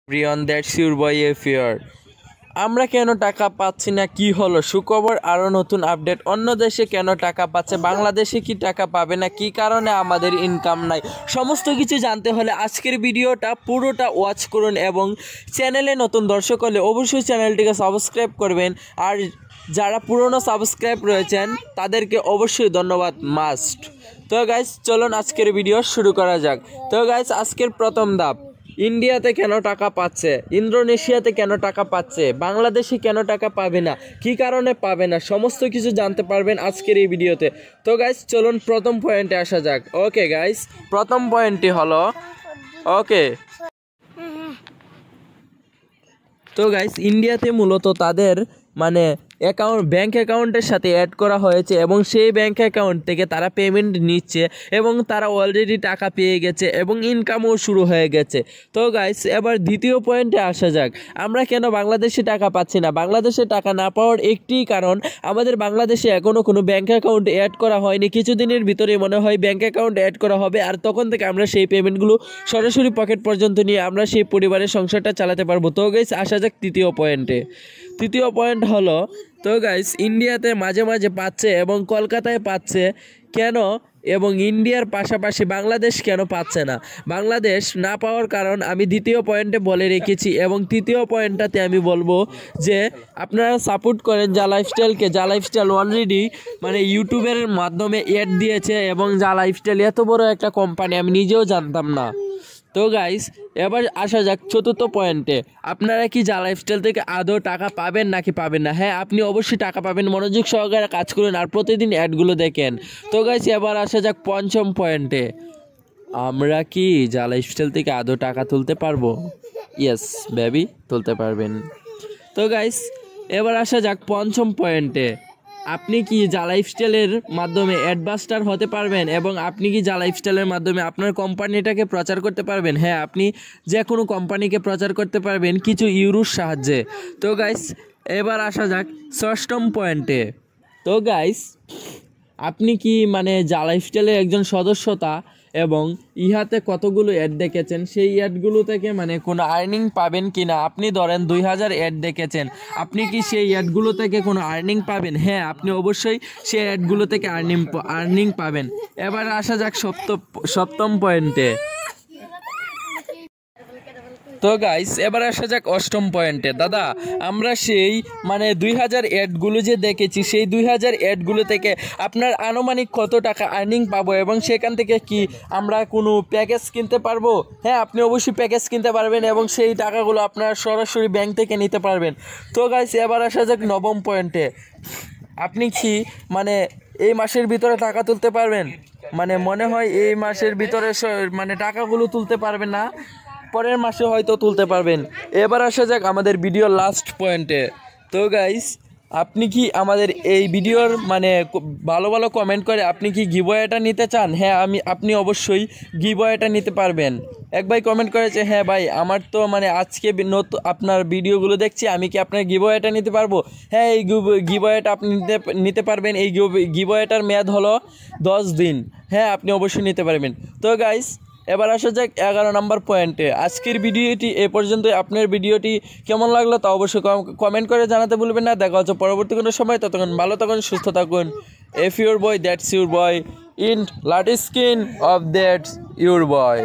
Everyone, that's your boy affair. আমরা কেন টাকা পাচ্ছি না, কি হলো সুখবর? আরও নতুন আপডেট। অন্য দেশে কেন টাকা পাচ্ছে, বাংলাদেশে কি টাকা পাবে না, কি কারণে আমাদের ইনকাম নাই, সমস্ত কিছু জানতে হলে আজকের ভিডিওটা পুরোটা ওয়াচ করুন। এবং চ্যানেলে নতুন দর্শক হলে অবশ্যই চ্যানেলটিকে সাবস্ক্রাইব করবেন। আর যারা পুরনো সাবস্ক্রাইব রয়েছেন তাদেরকে অবশ্যই ধন্যবাদ মাস্ট। তো গাইস চলুন আজকের ভিডিও শুরু করা যাক। তো গাইস আজকের প্রথম ধাপ, ইন্ডিয়াতে কেন টাকা পাচ্ছে, ইন্দোনেশিয়াতে কেন টাকা পাচ্ছে, বাংলাদেশে কেন টাকা পাবে না, কি কারণে পাবে না, সমস্ত কিছু জানতে পারবেন আজকের এই ভিডিওতে। তো গাইস চলুন প্রথম পয়েন্টে আসা যাক। ওকে গাইস, প্রথম পয়েন্টটি হলো তো গাইস ইন্ডিয়াতে মূলত তাদের ব্যাংক অ্যাকাউন্টের সাথে অ্যাড করা হয়েছে এবং সেই ব্যাংক অ্যাকাউন্ট থেকে তারা পেমেন্ট নিচ্ছে এবং তারা অলরেডি টাকা পেয়ে গেছে এবং ইনকামও শুরু হয়ে গেছে। তো গাইস এবার দ্বিতীয় পয়েন্টে আসা যাক, আমরা কেন বাংলাদেশে টাকা পাচ্ছি না। বাংলাদেশে টাকা না পাওয়ার একটি কারণ, আমাদের বাংলাদেশে এখনও কোনো ব্যাংক অ্যাকাউন্ট অ্যাড করা হয়নি। কিছুদিনের ভিতরে মনে হয় ব্যাংক অ্যাকাউন্ট অ্যাড করা হবে, আর তখন থেকে আমরা সেই পেমেন্টগুলো সরাসরি পকেট পর্যন্ত নিয়ে আমরা সেই পরিবারের সংসারটা চালাতে পারবো। তো গাইস আসা যাক তৃতীয় পয়েন্টে। তৃতীয় পয়েন্ট হলো, তো গাইস ইন্ডিয়াতে মাঝে মাঝে পাচ্ছে এবং কলকাতায় পাচ্ছে কেন, এবং ইন্ডিয়ার পাশাপাশি বাংলাদেশ কেন পাচ্ছে না। বাংলাদেশ না পাওয়ার কারণ আমি দ্বিতীয় পয়েন্টে বলে রেখেছি, এবং তৃতীয় পয়েন্টটাতে আমি বলবো যে আপনারা সাপোর্ট করেন যা লাইফস্টাইলকে। যা লাইফস্টাইল অলরেডি ইউটিউবের মাধ্যমে অ্যাড দিয়েছে, এবং যা লাইফস্টাইল এত বড় একটা কোম্পানি আমি নিজেও জানতাম না। তো গাইস এবার আসা যাক চতুর্থ পয়েন্টে, আপনারা কি যা লাইফস্টাইল থেকে আদৌ টাকা পাবেন নাকি পাবেন না? হ্যাঁ, আপনি অবশ্যই টাকা পাবেন, মনোযোগ সহকারে কাজ করুন আর প্রতিদিন অ্যাডগুলো দেখেন। তো গাইস এবার আসা যাক পঞ্চম পয়েন্টে, আমরা কি যা লাইফস্টাইল থেকে আদৌ টাকা তুলতে পারবো? ইয়েস বেবি, তুলতে পারবেন। তো গাইস এবার আসা যাক পঞ্চম পয়েন্টে, আপনি কি যা লাইফস্টাইলের মাধ্যমে অ্যাডভাস্টার হতে পারবেন, এবং আপনি কি যা লাইফস্টাইলের মাধ্যমে আপনার কোম্পানিটাকে প্রচার করতে পারবেন? হ্যাঁ, আপনি যে কোনো কোম্পানিকে প্রচার করতে পারবেন কিছু ইউরোর সাহায্যে। তো গাইস এবার আসা যাক ষষ্ঠম পয়েন্টে। তো গাইস আপনি কি যা লাইফস্টাইলের একজন সদস্যতা এবং ইহাতে কতগুলো অ্যাড দেখেছেন, সেই অ্যাডগুলো থেকে কোনো আর্নিং পাবেন কি না? আপনি ধরেন 2000 অ্যাড দেখেছেন, আপনি কি সেই অ্যাডগুলো থেকে কোনো আর্নিং পাবেন? হ্যাঁ, আপনি অবশ্যই সেই অ্যাডগুলো থেকে আর্নিং পাবেন। এবার আসা যাক সপ্তম পয়েন্টে। তো গাইস এবার আসা যাক অষ্টম পয়েন্টে। দাদা, আমরা সেই 2000 অ্যাডগুলো যে দেখেছি, সেই 2000 অ্যাডগুলো থেকে আপনার আনুমানিক কত টাকা আর্নিং পাবো, এবং সেখান থেকে কি আমরা কোনো প্যাকেজ কিনতে পারবো? হ্যাঁ, আপনি অবশ্যই প্যাকেজ কিনতে পারবেন এবং সেই টাকাগুলো আপনার সরাসরি ব্যাংক থেকে নিতে পারবেন। তো গাইস এবার আসা যাক নবম পয়েন্টে, আপনি কি এই মাসের ভিতরে টাকা তুলতে পারবেন? মনে হয় এই মাসের ভিতরে টাকাগুলো তুলতে পারবেন না, পরের মাসে হয়তো তুলতে পারবেন। এবার আসা যাক আমাদের ভিডিওর লাস্ট পয়েন্টে। তো গাইস আপনি কি আমাদের এই ভিডিওর ভালো ভালো কমেন্ট করে আপনি কি গিভঅ্যাওয়েটা নিতে চান? হ্যাঁ, আপনি অবশ্যই গিভঅ্যাওয়েটা নিতে পারবেন। এক ভাই কমেন্ট করেছে, হ্যাঁ ভাই আমার তো আজকে আপনার ভিডিওগুলো দেখছি, আমি কি আপনার গিভঅ্যাওয়েটা নিতে পারবো? হ্যাঁ, এই গিভঅ্যাওয়েটা আপনি নিতে পারবেন। এই গিভঅ্যাওয়েটার মেয়াদ হলো 10 দিন। হ্যাঁ, আপনি অবশ্যই নিতে পারবেন। তো গাইস এবার আসা যাক 11 নম্বর পয়েন্টে। আজকের ভিডিওটি এ পর্যন্ত। আপনার ভিডিওটি কেমন লাগলো তা অবশ্যই কমেন্ট করে জানাতে ভুলবেন না। দেখা হচ্ছে পরবর্তী কোনো সময়, ততক্ষণ ভালো থাকুন, সুস্থ থাকুন। If your boy that's your boy, in lot skin of that's your boy.